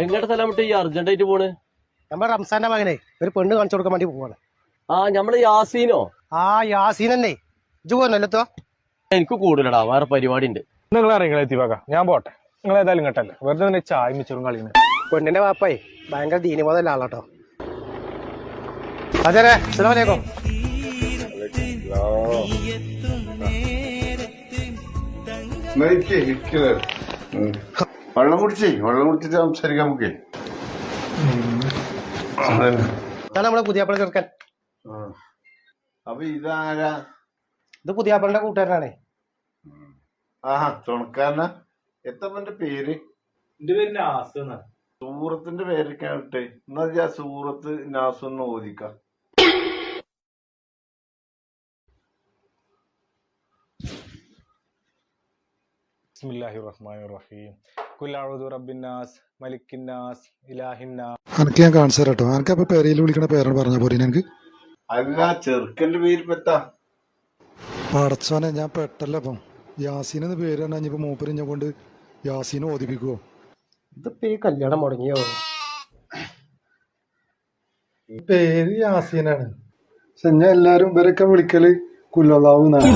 എങ്ങോട്ട് സ്ഥലം ഈ അർജന്റായിട്ട് പോണ്? നമ്മുടെ റംസാന്റെ മകനെ ഒരു പെണ്ണ് കാണിച്ചു കൊടുക്കാൻ വേണ്ടി പോവാണ്. നമ്മള് യാസീനോ? യാസീൻ തന്നെ. ഇജ്ജ് പോന്നല്ലോ. എനിക്ക് കൂടുതലടാ, വേറെ പരിപാടി ഉണ്ട്. നിങ്ങൾ അറിയാം എത്തിവാക്ക, ഞാൻ പോട്ടെ. നിങ്ങൾ ഏതായാലും കേട്ടല്ലേ, വെറുതെ ചായ മിച്ചറും കളിയുന്നത്. പെണ്ണിന്റെ വാപ്പായി ഭയങ്കര ദീനിബോധമുള്ള ആളാട്ടോ. അതെ, അസ്സലാമലൈക്കും. വെള്ളം കുടിച്ചിട്ട് സംസാരിക്കാം നമുക്ക്. നമ്മളെ പുതിയാപ്പള ചെറുക്കൻ. അപ്പൊ ഇതാരാ? ഇത് പുതിയാപ്പളിന്റെ കൂട്ടുകാരനാണേ. ആഹാ, തുണക്കാരനാ. എത്തപ്പന്റെ പേര്? എന്റെ പേര് നാസ്. സൂറത്തിന്റെ പേരൊക്കെ ഇട്ടെ. എന്നാ സൂറത്ത് നാസൊന്ന് ഓദിക്കാം. ബിസ്മില്ലാഹിർ റഹ്മാനിർ റഹീം. ഖുൽ അഊദു ബിറബ്ബിന്നാസ് മലിക്കിന്നാസ് ഇലാഹിന്നാസ്. അനക്ക് ഞാൻ കാണിച്ചു തരാം കേട്ടോ. അനക്ക് അപ്പൊ പേരയിൽ വിളിക്കണ പേരാണ് പറഞ്ഞ പോലെ എനിക്ക്. അല്ല, ചെറുക്കന്റെ പേര് പെത്താ. പടച്ചോനെ, ഞാൻ പെട്ടല്ലോ. അപ്പം യാസീൻ എന്ന് പേര് തന്നെ. ഇനിയിപ്പോ മൂപ്പര് ഞാൻ കൊണ്ട് യാസീനെ ഓദിപ്പിക്കുവോ? ഇതിപ്പോ ഈ കല്യാണം മുടങ്ങിയോ? പേര് യാസീനാണ്, പക്ഷെ ഞാൻ എല്ലാരും ഇവരൊക്കെ വിളിക്കല് കുല്ലല്ലാഹു എന്നാണ്.